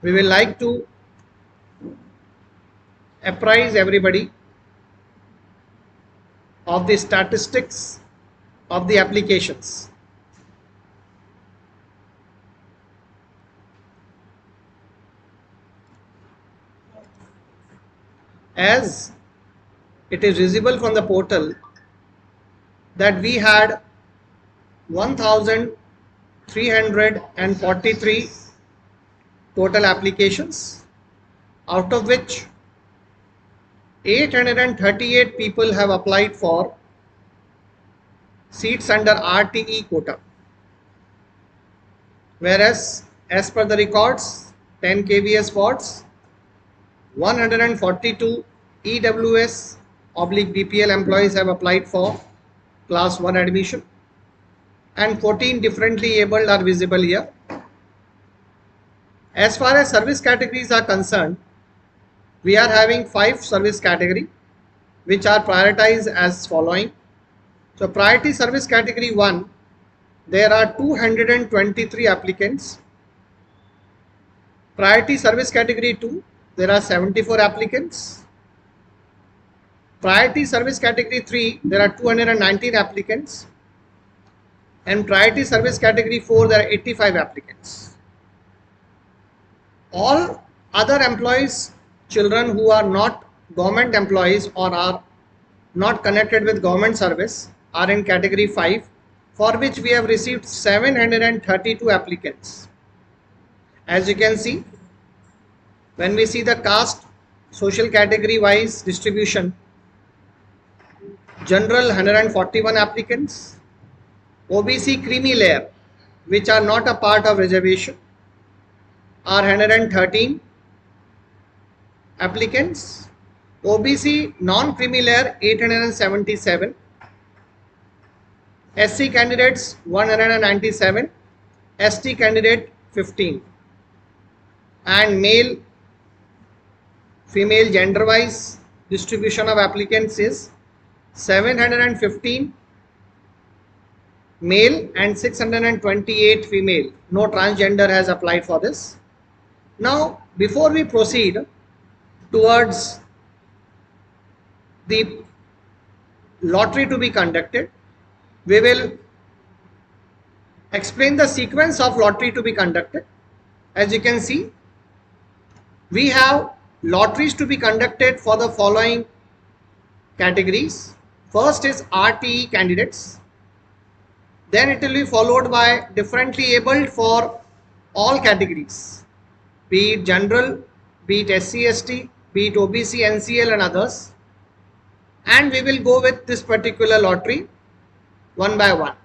we will like to apprise everybody of the statistics of the applications. As it is visible from the portal that we had 1343 total applications, out of which 838 people have applied for seats under RTE quota, whereas as per the records, 10 kVA spots, 142 EWS / BPL employees have applied for class 1 admission, and 14 differently abled are visible here. As far as service categories are concerned, we are having 5 service category which are prioritized as following. So priority service category 1, there are 223 applicants. Priority service category 2, there are 74 applicants. Priority service category 3, there are 219 applicants. And priority service category 4, there are 85 applicants. All other employees, children who are not government employees or are not connected with government service, are in category 5, for which we have received 732 applicants. As you can see, when we see the caste social category wise distribution, general 141 applicants, OBC creamy layer which are not a part of reservation are 113 applicants, OBC non-creamy layer 877, SC candidates 197, ST candidate 15, and male female gender wise distribution of applicants is 715 male and 628 female. No transgender has applied for this. Now before we proceed towards the lottery to be conducted, we will explain the sequence of lottery to be conducted. As you can see, we have lotteries to be conducted for the following categories. First is RTE candidates, then it will be followed by differently abled for all categories, be it general, be it SC ST, be it OBC NCL and others, and we will go with this particular lottery one by one.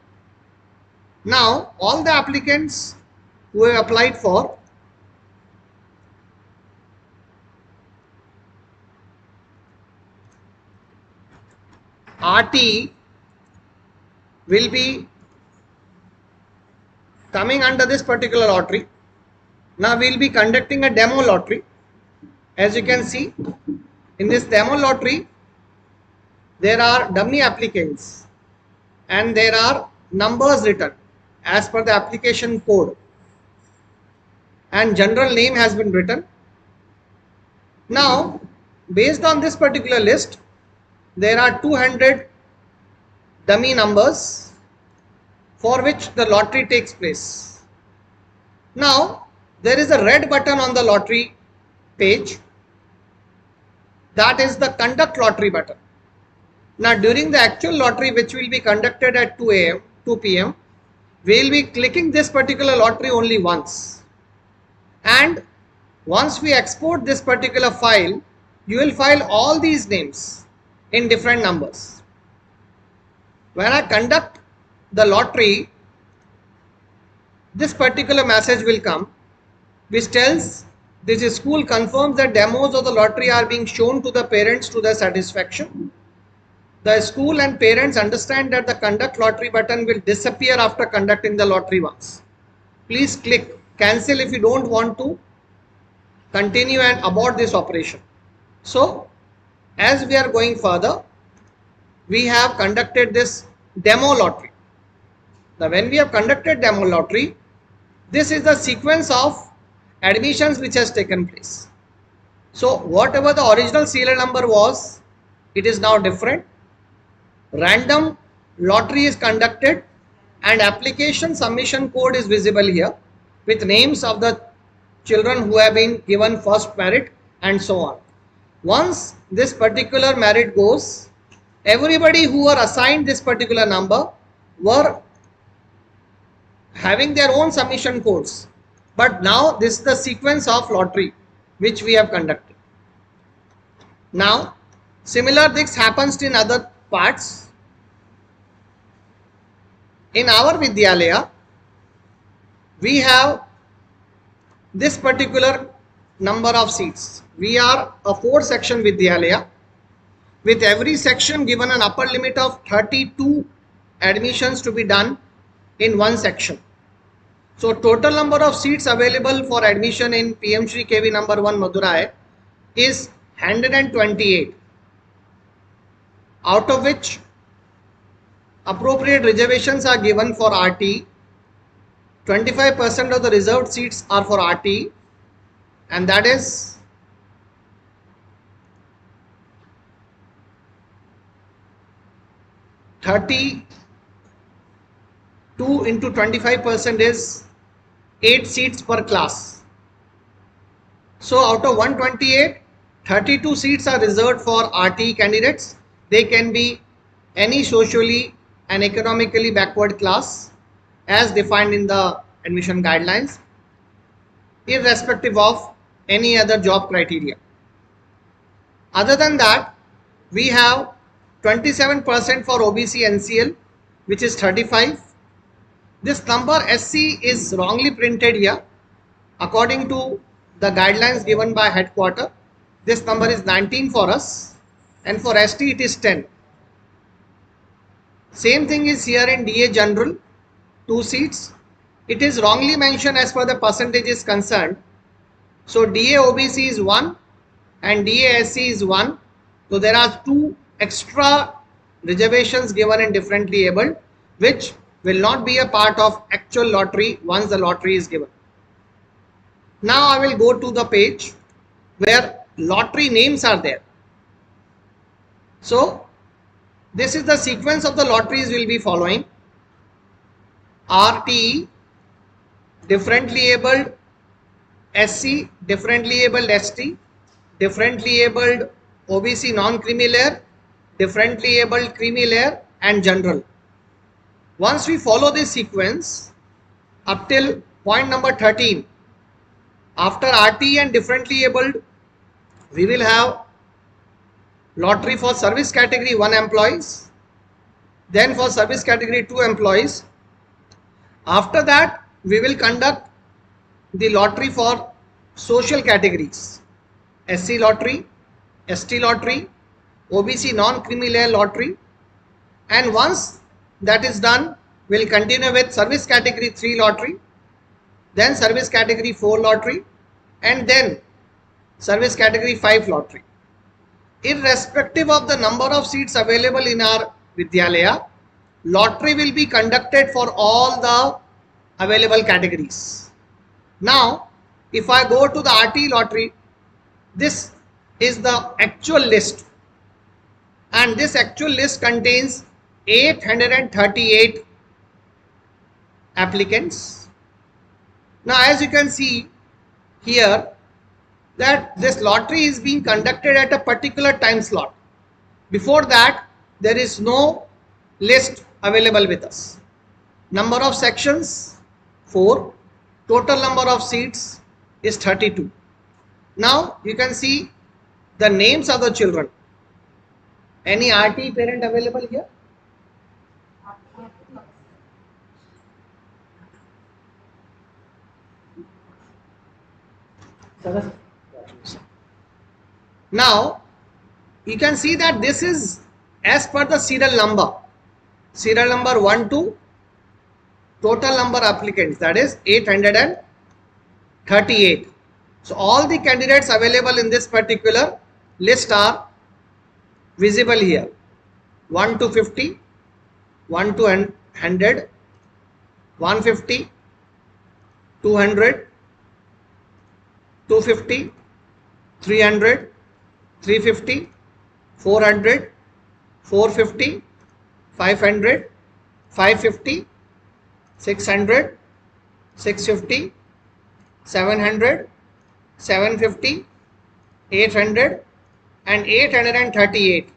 Now all the applicants who have applied for RT will be coming under this particular lottery. Now we will be conducting a demo lottery. As you can see, in this demo lottery there are dummy applicants and there are numbers written as per the application code, and general name has been written. Now based on this particular list, there are 200 dummy numbers for which the lottery takes place. Now there is a red button on the lottery page, that is the conduct lottery button. Now during the actual lottery, which will be conducted at 2 p.m, we will be clicking this particular lottery only once, and once we export this particular file, you will find all these names in different numbers. When I conduct the lottery, this particular message will come which tells this school confirms that demos of the lottery are being shown to the parents to their satisfaction. The school and parents understand that the conduct lottery button will disappear after conducting the lottery once. Please click cancel if you don't want to continue and abort this operation. So as we are going further, we have conducted this demo lottery. Now when we have conducted demo lottery, this is the sequence of admissions which has taken place. So whatever the original serial number was, it is now different. Random lottery is conducted and application submission code is visible here with names of the children who have been given first merit and so on. Once this particular merit goes, everybody who were assigned this particular number were having their own submission codes. But now this is the sequence of lottery which we have conducted. Now similar things happens in other parts. In our Vidyalaya, we have this particular number of seats. We are a 4-section Vidyalaya with every section given an upper limit of 32 admissions to be done in one section. So total number of seats available for admission in PM Shri KV number 1 Madurai is 128, out of which appropriate reservations are given for RT. 25% of the reserved seats are for RT, and that is 32 into 25% is 8 seats per class. So out of 128, 32 seats are reserved for RT candidates. They can be any socially and economically backward class as defined in the admission guidelines, irrespective of any other job criteria. Other than that, we have 27% for OBC NCL, which is 35. This number SC is wrongly printed here. According to the guidelines given by headquarter, this number is 19 for us, and for ST it is 10. Same thing is here in DA General, 2 seats. It is wrongly mentioned as per the percentage is concerned. So DA OBC is 1 and DA SC is 1. So there are 2 extra reservations given in differently abled, which will not be a part of actual lottery once the lottery is given. Now I will go to the page where lottery names are there. So this is the sequence of the lotteries we will be following. RTE, differently abled SC, differently abled ST, differently abled OBC non-creamy layer, differently abled creamy layer, and general. Once we follow this sequence up till point number 13, after RT and differently abled, we will have lottery for service category 1 employees, then for service category 2 employees. After that, we will conduct the lottery for social categories, SC lottery, ST lottery, OBC non-creamy layer lottery, and once that is done, we will continue with service category 3 lottery, then service category 4 lottery, and then service category 5 lottery. Irrespective of the number of seats available in our Vidyalaya, lottery will be conducted for all the available categories. Now, if I go to the RT lottery, this is the actual list, and this actual list contains 838 applicants. Now, as you can see here, that this lottery is being conducted at a particular time slot. Before that, there is no list available with us. Number of sections 4, total number of seats is 32. Now you can see the names of the children. Any RT parent available here? Now you can see that this is as per the serial number 1 to total number applicants, that is 838. So all the candidates available in this particular list are visible here, 1 to 50, 1 to 100, 150, 200, 250, 300, 350, 400, 450, 500, 550, 600, 650, 700, 750, 800 and 838.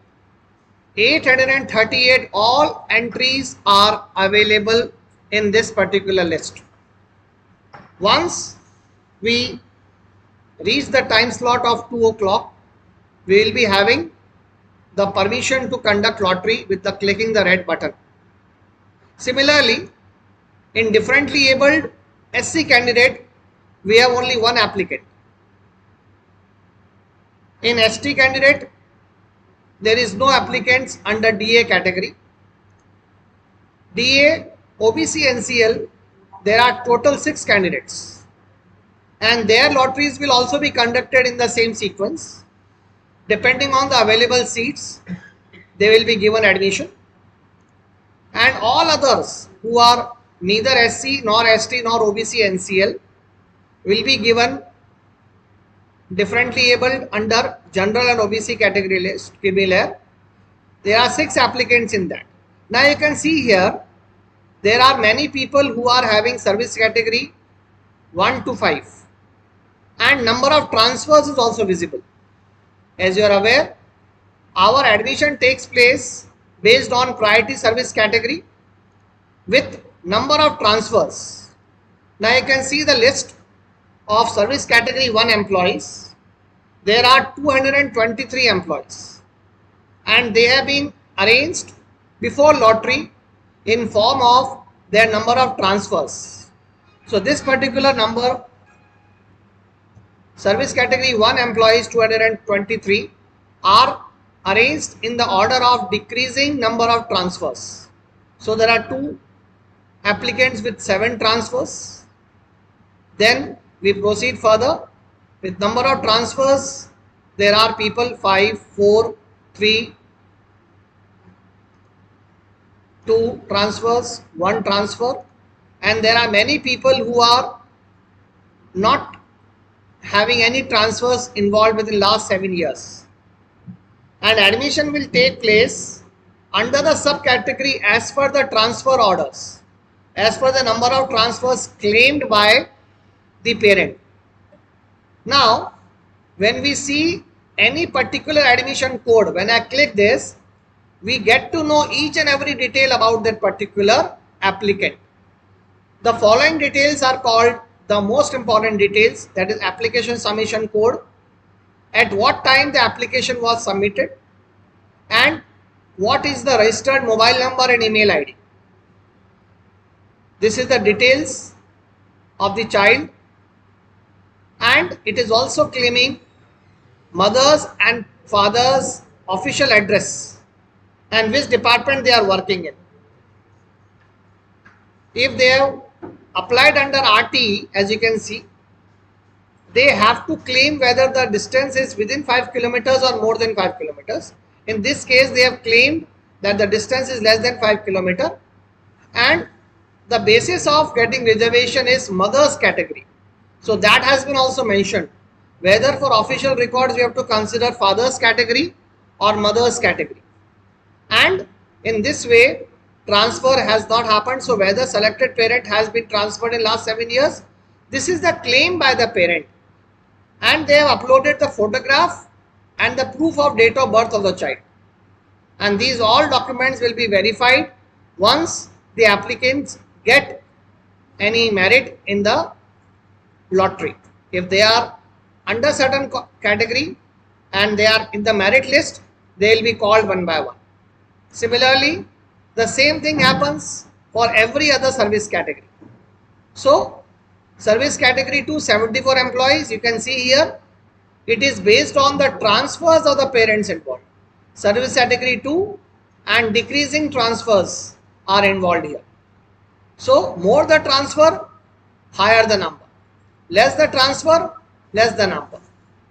838 all entries are available in this particular list. Once we reach the time slot of 2 o'clock, we will be having the permission to conduct lottery with the clicking the red button. Similarly, in differently abled SC candidate, we have only one applicant. In ST candidate, there is no applicants under DA category. DA, OBC, NCL, there are total 6 candidates, and their lotteries will also be conducted in the same sequence. Depending on the available seats, they will be given admission, and all others who are neither SC nor ST nor OBC NCL will be given differently abled under general and OBC category list. There are 6 applicants in that. Now you can see here there are many people who are having service category 1 to 5, and number of transfers is also visible. As you are aware, our admission takes place based on priority service category with number of transfers. Now you can see the list of service category 1 employees. There are 223 employees, and they have been arranged before lottery in form of their number of transfers. So this particular number, service category 1 employees 223, are arranged in the order of decreasing number of transfers. So there are 2 applicants with 7 transfers. Then we proceed further with number of transfers. There are people 5, 4, 3, 2 transfers, 1 transfer, and there are many people who are not having any transfers involved within last 7 years. And admission will take place under the subcategory as per the transfer orders, as per the number of transfers claimed by the parent. Now, when we see any particular admission code, when I click this, we get to know each and every detail about that particular applicant. The following details are called the most important details, that is application submission code, at what time the application was submitted, and what is the registered mobile number and email ID. This is the details of the child, and it is also claiming mother's and father's official address and which department they are working in. If they have applied under RTE, as you can see, they have to claim whether the distance is within 5 kilometers or more than 5 kilometers. In this case, they have claimed that the distance is less than 5 kilometers, and the basis of getting reservation is mother's category. So that has been also mentioned, whether for official records we have to consider father's category or mother's category. And in this way, transfer has not happened. So whether selected parent has been transferred in last 7 years, this is the claim by the parent, and they have uploaded the photograph and the proof of date of birth of the child, and these all documents will be verified once the applicants get any merit in the lottery. If they are under certain category and they are in the merit list, they will be called one by one. Similarly, the same thing happens for every other service category. So service category 2, 74 employees, you can see here, it is based on the transfers of the parents involved. Service category 2 and decreasing transfers are involved here. So more the transfer, higher the number. Less the transfer, less the number.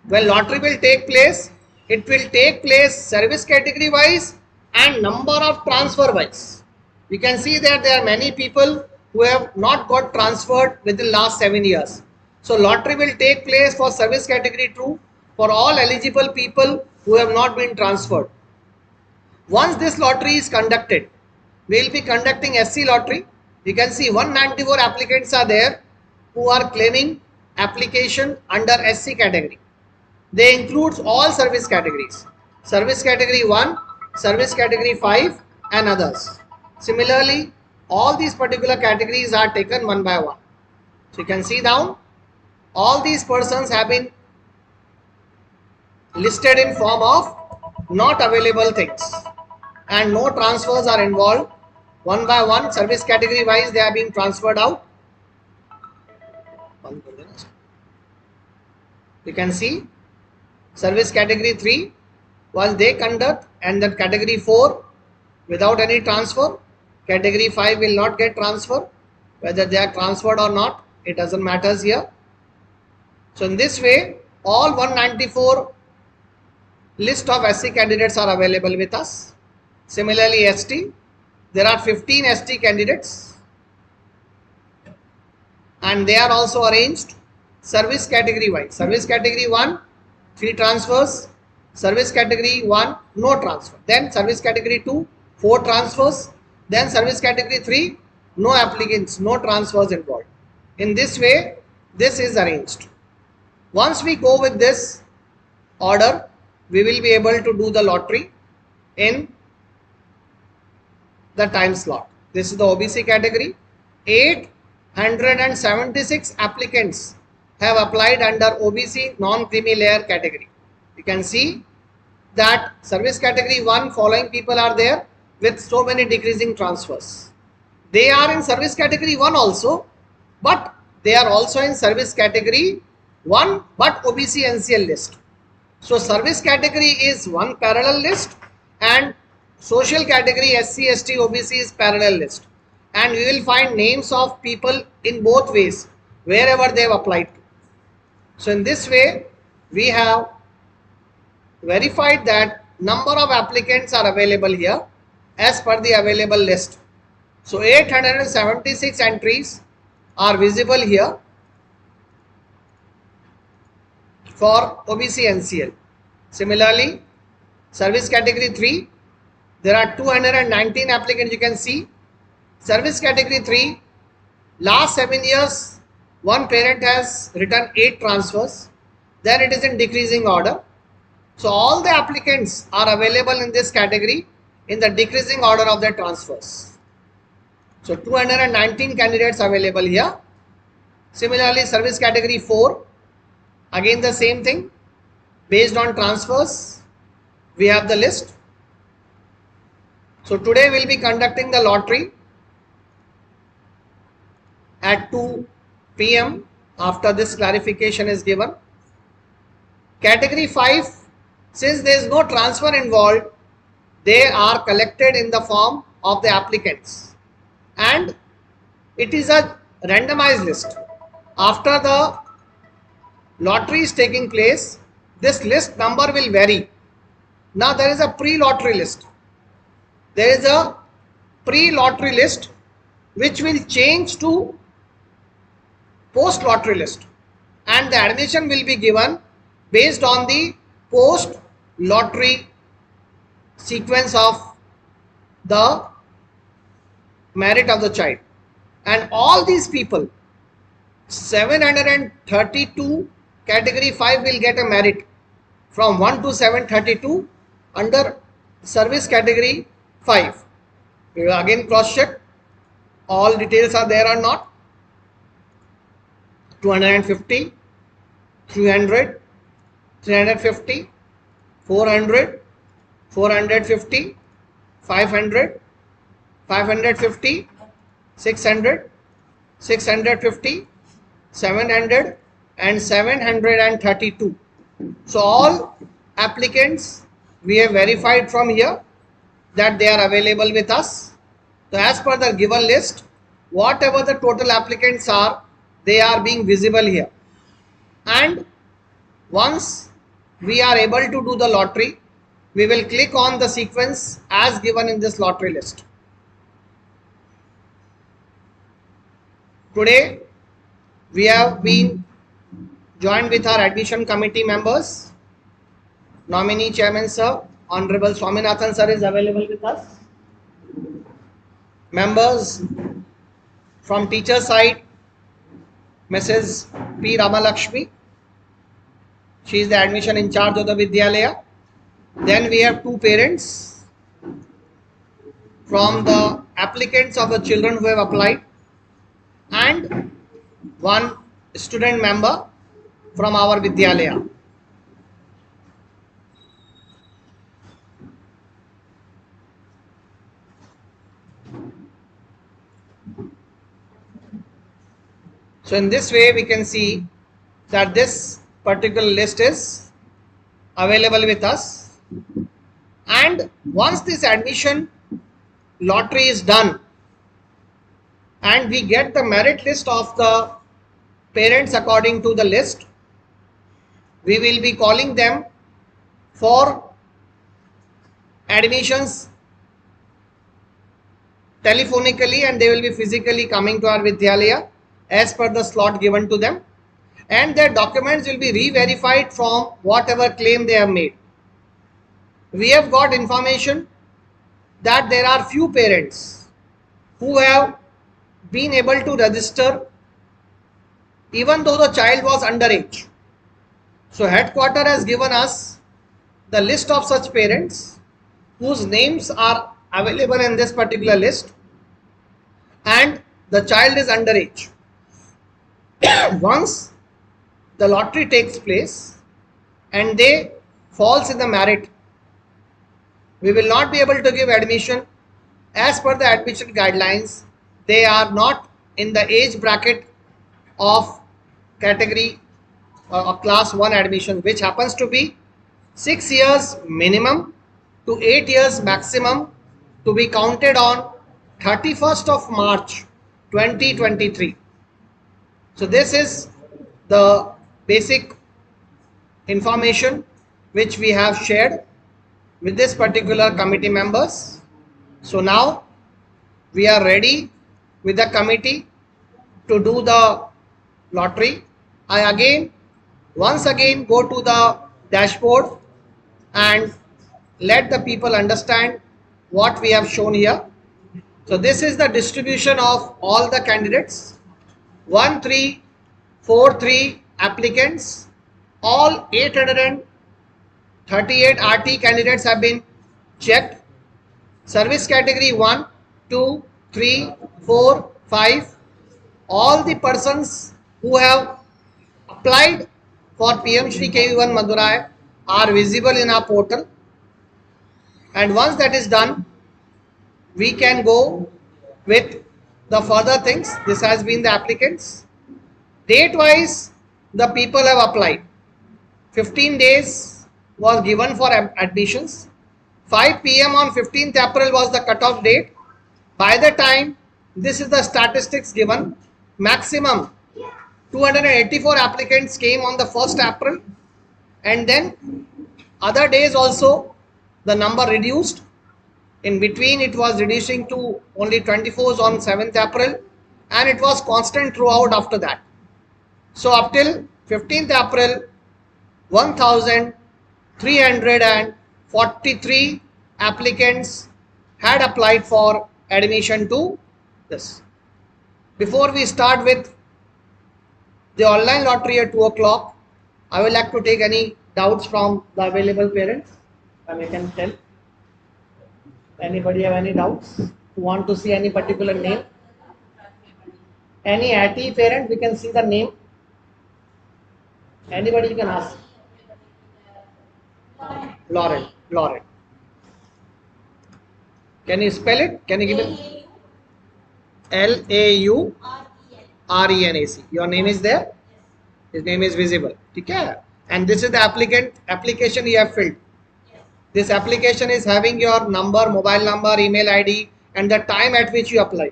When lottery will take place, it will take place service category wise and number of transfer wise. You can see that there are many people who have not got transferred within last 7 years. So lottery will take place for service category 2 for all eligible people who have not been transferred. Once this lottery is conducted, we will be conducting SC lottery. You can see 194 applicants are there who are claiming application under SC category. They includes all service categories. Service category 1, service category 5 and others. Similarly, all these particular categories are taken one by one. So you can see down, all these persons have been listed in form of not available things and no transfers are involved. One by one, service category wise, they are being transferred out. You can see service category 3 was they conduct, and then category 4 without any transfer. Category 5 will not get transfer. Whether they are transferred or not, it doesn't matter here. So in this way, all 194 list of SC candidates are available with us. Similarly, ST, there are 15 ST candidates and they are also arranged service category wise. Service category 1, 3 transfers. Service category 1, no transfer. Then service category 2, 4 transfers. Then service category 3, no applicants, no transfers involved. In this way, this is arranged. Once we go with this order, we will be able to do the lottery in the time slot. This is the OBC category. 876 applicants have applied under OBC non-creamy layer category. You can see that service category 1 following people are there with so many decreasing transfers. They are in service category 1 also, but they are also in service category 1 but OBC NCL list. So service category is one parallel list and social category SC, ST, OBC is parallel list, and we will find names of people in both ways wherever they have applied to. So in this way, we have verified that number of applicants are available here as per the available list. So 876 entries are visible here for OBC NCL. Similarly, service category 3, there are 219 applicants. You can see service category 3, last 7 years, one parent has written 8 transfers. Then it is in decreasing order. So all the applicants are available in this category in the decreasing order of their transfers. So 219 candidates available here. Similarly, service category 4, again the same thing. Based on transfers, we have the list. So today we will be conducting the lottery at 2 p.m. after this clarification is given. Category 5, since there is no transfer involved, they are collected in the form of the applicants and it is a randomized list. After the lottery is taking place, this list number will vary. Now there is a pre-lottery list. There is a pre-lottery list which will change to post-lottery list, and the admission will be given based on the post-lottery sequence of the merit of the child. And all these people, 732 category 5 will get a merit from 1 to 732 under service category 5. We will again cross check all details are there or not. 250, 300, 350, 400, 450, 500, 550, 600, 650, 700 and 732. So all applicants we have verified from here that they are available with us. So as per the given list, whatever the total applicants are, they are being visible here. And once we are able to do the lottery, we will click on the sequence as given in this lottery list. Today we have been joined with our admission committee members. Nominee Chairman Sir, Honorable Swaminathan Sir is available with us. Members from teacher side, Mrs. P. Ramalakshmi. She is the admission in charge of the Vidyalaya. Then we have two parents from the applicants of the children who have applied, and one student member from our Vidyalaya. So in this way we can see that this particular list is available with us, and once this admission lottery is done and we get the merit list of the parents according to the list, we will be calling them for admissions telephonically, and they will be physically coming to our Vidyalaya as per the slot given to them, and their documents will be re-verified from whatever claim they have made. We have got information that there are few parents who have been able to register even though the child was underage. So headquarter has given us the list of such parents whose names are available in this particular list, and the child is underage. Once the lottery takes place and they falls in the merit, we will not be able to give admission as per the admission guidelines. They are not in the age bracket of category class 1 admission, which happens to be 6 years minimum to 8 years maximum, to be counted on 31st of March 2023. So this is the basic information which we have shared with this particular committee members. So now we are ready with the committee to do the lottery. I once again go to the dashboard and let the people understand what we have shown here. So this is the distribution of all the candidates. 1343 applicants, all 838 RT candidates have been checked. Service category 1, 2, 3, 4, 5. All the persons who have applied for PM Shri KV1 Madurai are visible in our portal. And once that is done, we can go with the further things. This has been the applicants. Date wise, the people have applied. 15 days was given for admissions. 5 PM on 15th April was the cutoff date. By the time, this is the statistics given, maximum 284 applicants came on the 1st April, and then other days also the number reduced. In between it was reducing to only 24s on 7th April, and it was constant throughout after that. So up till 15th April, 1343 applicants had applied for admission to this. Before we start with the online lottery at 2 o'clock, I would like to take any doubts from the available parents, and we can tell. Anybody have any doubts? Who want to see any particular name? Any AT parent, we can see the name. Anybody you can ask. Lauren. Can you spell it? Can you give it? LAURENAC. Your name is there? His name is visible. Okay? And this is the application you have filled. This application is having your number, mobile number, email ID, and the time at which you apply.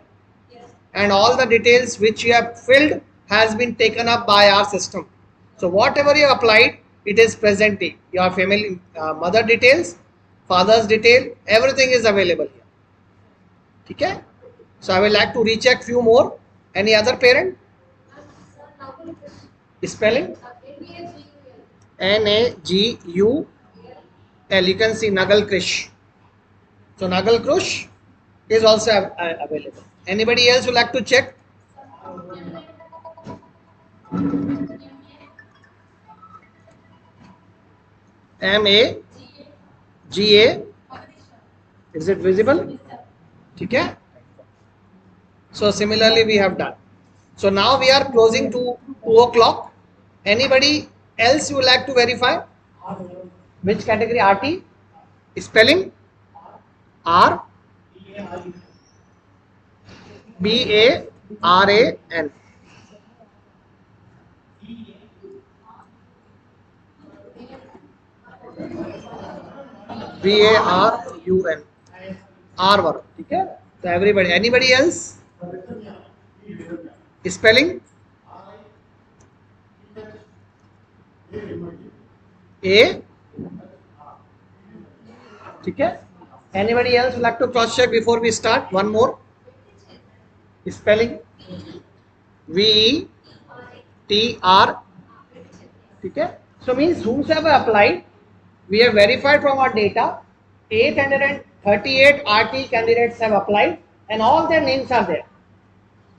And all the details which you have filled has been taken up by our system. So whatever you applied, it is present. Your family, mother details, father's detail, everything is available here. Okay? So I will like to recheck few more. Any other parent? Spelling? Nagul. You can see Nagal Krish. So Nagal Krish is also available. Anybody else would like to check? Maga. Is it visible? Okay. So similarly we have done. So now we are closing to 2 o'clock. Anybody else you would like to verify? Which category? RT? Spelling? R BARAN. BARUN. R word. Okay. So everybody. Anybody else? Spelling? A. Okay. Anybody else would like to cross check before we start? One more. Spelling? VETR. Okay. So means whomsoever applied, we have verified from our data 838 RT candidates have applied and all their names are there.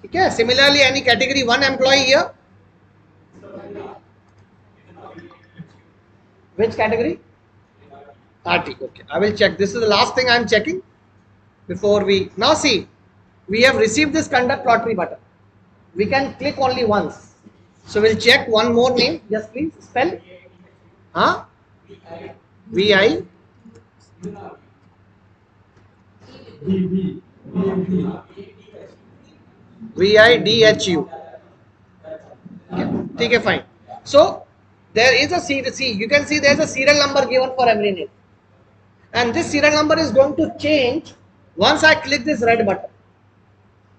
Okay. Similarly, any category 1 employee here? Which category? RT. Okay. I will check. This is the last thing I am checking before we. Now see, we have received this conduct lottery button. We can click only once. So we'll check one more name. Just please spell. Huh? VI. VIDHU. Okay, fine. So there is a see, you can see there is a serial number given for every name. And this serial number is going to change once I click this red button.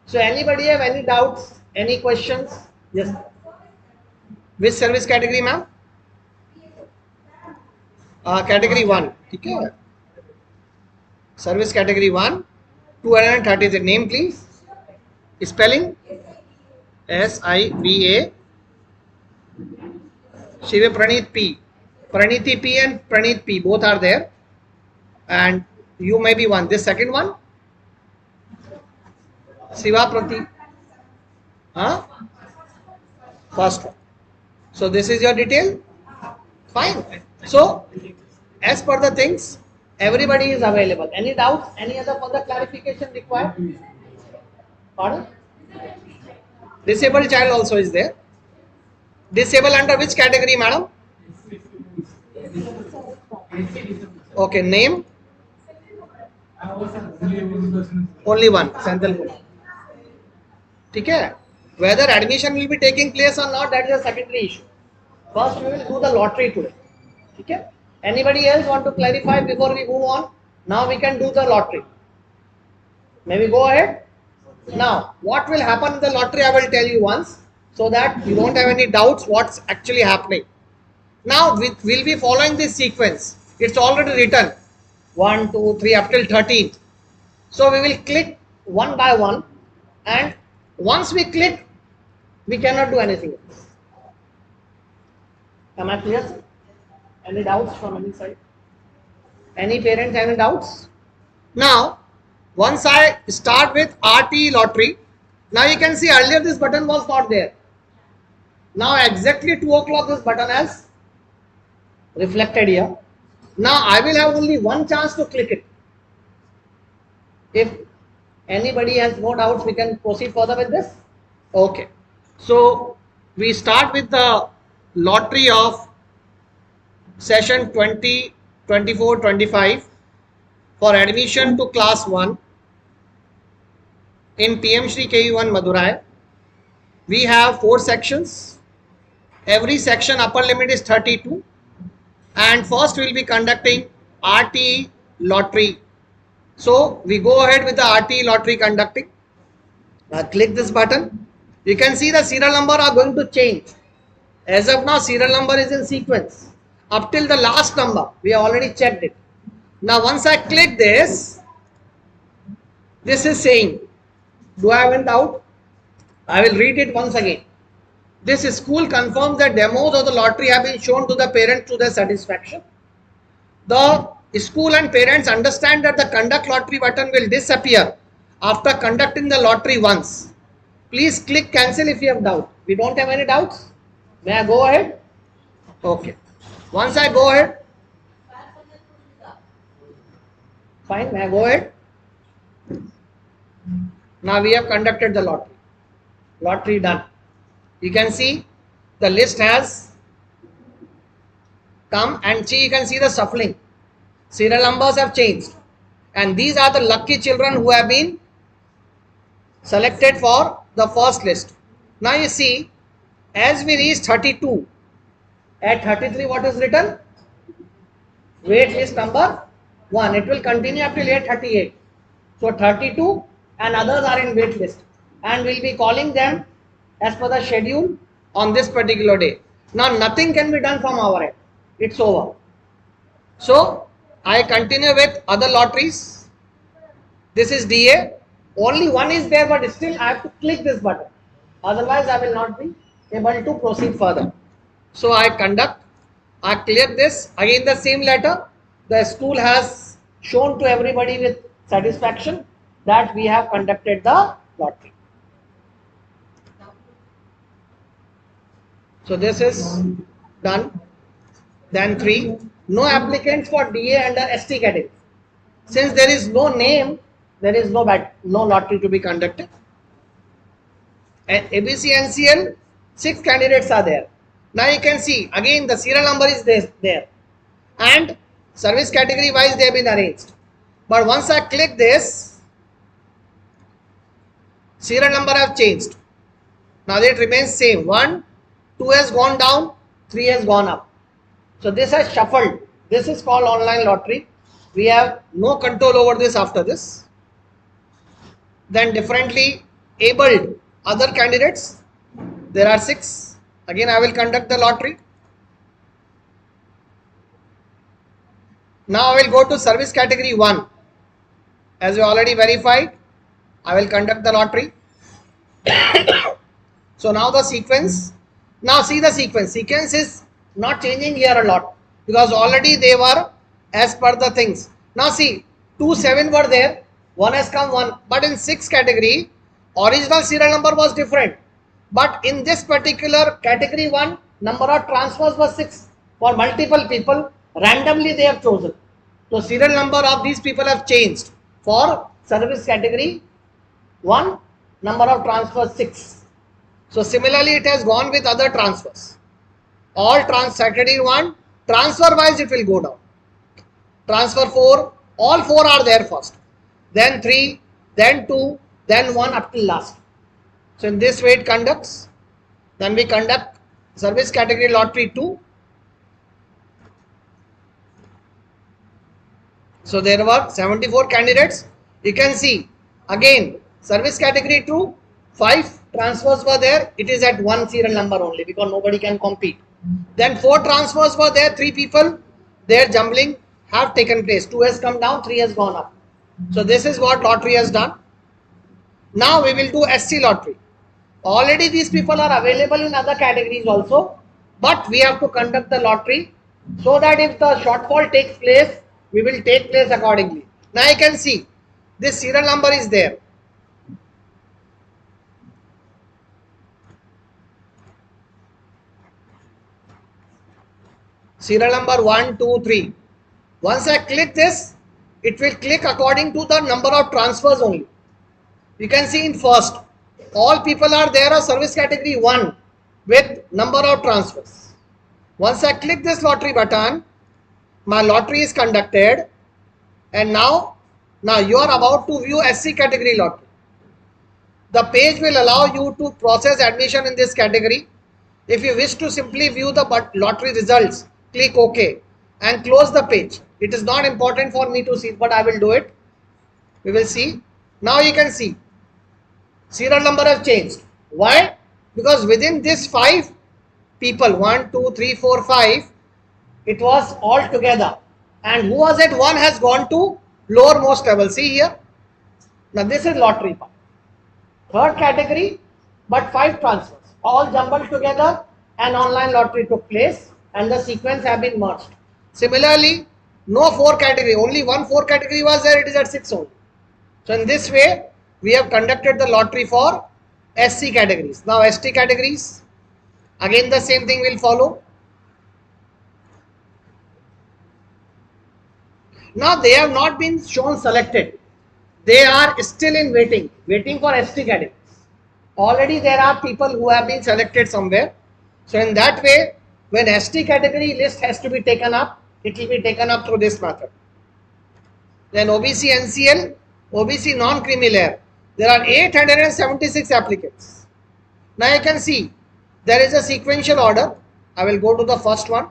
So anybody have any doubts, any questions? Yes. Which service category, ma'am? Category 1. Okay. Service category 1. 230 is the name, please. Spelling? SIBA. Shiva Praneeth P. Praniti P and Praneeth P. Both are there. And you may be one. This second one? Shiva Prati. Huh? First one. So this is your detail? Fine. So as per the things, everybody is available. Any doubts? Any other further clarification required? Pardon? Disabled child also is there. Disabled under which category, madam? Okay, name? Only one, Senthil. Okay. Whether admission will be taking place or not, that is a secondary issue. First, we will do the lottery today. Okay. Anybody else want to clarify before we move on? Now we can do the lottery. May we go ahead? Now, what will happen in the lottery, I will tell you once, so that you don't have any doubts what's actually happening. Now, we'll be following this sequence. It's already written 1, 2, 3 up till 13. So we will click one by one, and once we click, we cannot do anything else. Am I clear, sir? Any doubts from any side? Any parents have any doubts? Now, once I start with RT lottery, now you can see earlier this button was not there. Now exactly 2 o'clock this button has reflected here. Now I will have only one chance to click it. If anybody has no doubts, we can proceed further with this. Okay. So we start with the lottery of session 20, 24, 25 for admission to class 1 in PM Shri KU1 Madurai. We have 4 sections. Every section upper limit is 32. And first we will be conducting RT lottery. So we go ahead with the RT lottery conducting. Click this button. You can see the serial number are going to change. As of now, serial number is in sequence. Up till the last number, we have already checked it. Now once I click this, this is saying, do I have any doubt? I will read it once again. This school confirms that demos of the lottery have been shown to the parents to their satisfaction. The school and parents understand that the conduct lottery button will disappear after conducting the lottery once. Please click cancel if you have doubt. We don't have any doubts. May I go ahead? Okay. Once I go ahead, fine, may I go ahead? Now we have conducted the lottery. Lottery done. You can see the list has come, and see, you can see the shuffling. Serial numbers have changed, and these are the lucky children who have been selected for the first list. Now you see, as we reach 32, at 33 what is written? Wait list number 1. It will continue up till 38. So 32 and others are in wait list, and we'll be calling them as per the schedule on this particular day. Now nothing can be done from our end. It's over. So I continue with other lotteries. This is DA. Only one is there, but still I have to click this button. Otherwise I will not be able to proceed further. So I conduct. I clear this. Again the same letter. The school has shown to everybody with satisfaction that we have conducted the lottery. So this is done. Then 3. No applicants for DA under ST category. Since there is no name, there is no lottery to be conducted. And ABC NCL, 6 candidates are there. Now you can see again the serial number is there, and service category wise they have been arranged. But once I click this, serial number have changed. Now it remains same. 1, 2 has gone down, 3 has gone up. So this has shuffled. This is called online lottery. We have no control over this after this. Then differently abled other candidates. There are 6. Again I will conduct the lottery. Now I will go to service category 1. As we already verified, I will conduct the lottery. So now the sequence. Now see the sequence. Sequence is not changing here a lot, because already they were as per the things. Now see, 2, 7 were there. 1 has come 1. But in 6 category, original serial number was different. But in this particular category 1, number of transfers was 6 for multiple people. Randomly they have chosen. So serial number of these people have changed. For service category 1, number of transfers 6. So similarly it has gone with other transfers. All category 1, transfer wise it will go down. Transfer 4, all 4 are there first. Then 3, then 2, then 1 up till last. So in this way it conducts. Then we conduct service category lottery 2. So there were 74 candidates. You can see again service category 2, 5 transfers were there. It is at 1 serial number only, because nobody can compete. Then 4 transfers were there. 3 people, their jumbling have taken place. 2 has come down, 3 has gone up. So this is what lottery has done. Now we will do SC lottery. Already these people are available in other categories also, but we have to conduct the lottery so that if the shortfall takes place, we will take place accordingly. Now you can see this serial number is there. Serial number 1, 2, 3. Once I click this, it will click according to the number of transfers only. You can see in first, all people are there of service category 1 with number of transfers. Once I click this lottery button, my lottery is conducted, and now you are about to view SC category lottery. The page will allow you to process admission in this category. If you wish to simply view the lottery results, click OK and close the page. It is not important for me to see, but I will do it. We will see. Now you can see serial number has changed. Why? Because within this 5 people, 1, 2, 3, 4, 5, it was all together, and who was at 1 has gone to lowermost level. See here. Now this is lottery part. Third category, but 5 transfers. all jumbled together, an online lottery took place and the sequence have been merged. Similarly, no 4 category, only one 4 category was there, it is at 6 only. So in this way, we have conducted the lottery for SC categories. Now ST categories, again the same thing will follow. Now they have not been shown selected. They are still in waiting for ST categories. Already there are people who have been selected somewhere. So in that way, when ST category list has to be taken up, it will be taken up through this method. Then OBC NCL, OBC non-creamy layer. There are 876 applicants. Now you can see there is a sequential order. I will go to the first one.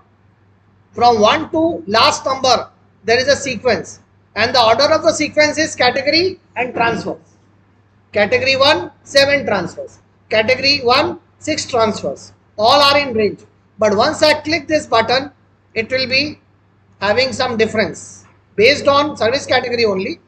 From 1 to last number, there is a sequence. And the order of the sequence is category and transfers. Category 1, 7 transfers. Category 1, 6 transfers. All are in range. But once I click this button, it will be having some difference based on service category only.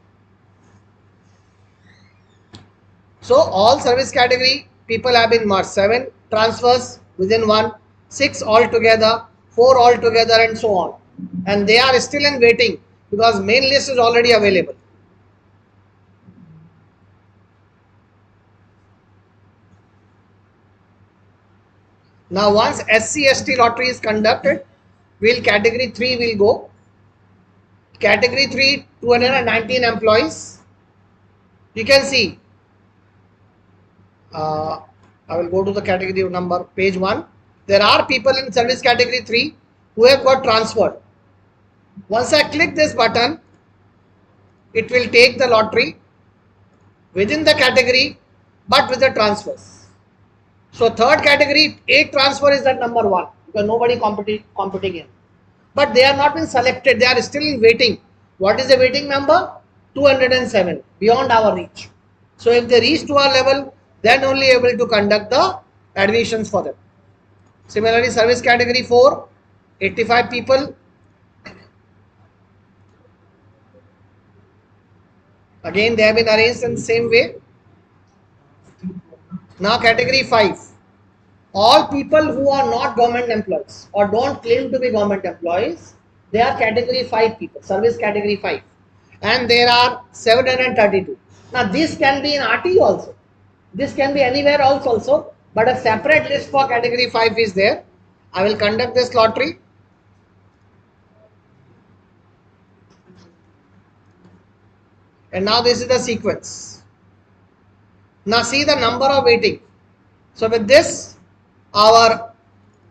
So all service category people have been merged. 7 transfers within 1, 6 altogether, 4 altogether, and so on. And they are still in waiting because main list is already available. Now once SC/ST lottery is conducted, category 3 will go. Category 3, 219 employees. You can see, I will go to the category number, page 1. There are people in service category 3 who have got transferred. Once I click this button, it will take the lottery within the category but with the transfers. So third category, 8 transfer is that number 1 because nobody competing in. But they are not been selected, they are still in waiting. What is the waiting number? 207, beyond our reach. So if they reach to our level, then only able to conduct the admissions for them. Similarly, service category 4, 85 people. Again, they have been arranged in the same way. Now category 5, all people who are not government employees or don't claim to be government employees, they are category 5 people, service category 5. And there are 732. Now this can be in RT also. This can be anywhere else also, but a separate list for category 5 is there. I will conduct this lottery. And now this is the sequence. Now see the number of waiting. So with this, our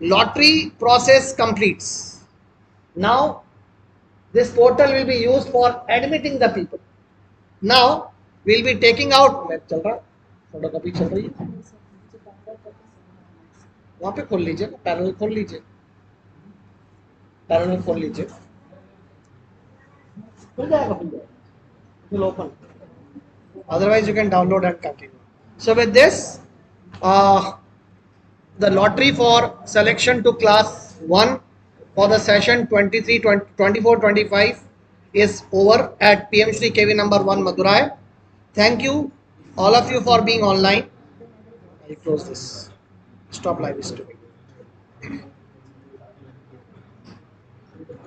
lottery process completes. Now this portal will be used for admitting the people. Now we will be taking out. Photocopy चल रही है, वहाँ पे खोल लीजिए, panel खोल लीजिए, panel खोल लीजिए, खुल जाएगा, will open. Otherwise you can download and continue. So with this, the lottery for selection to class 1 for the session 24-25 is over at PM Shri KV number 1 Madurai. Thank you all of you for being online. I'll close this. Stop live streaming.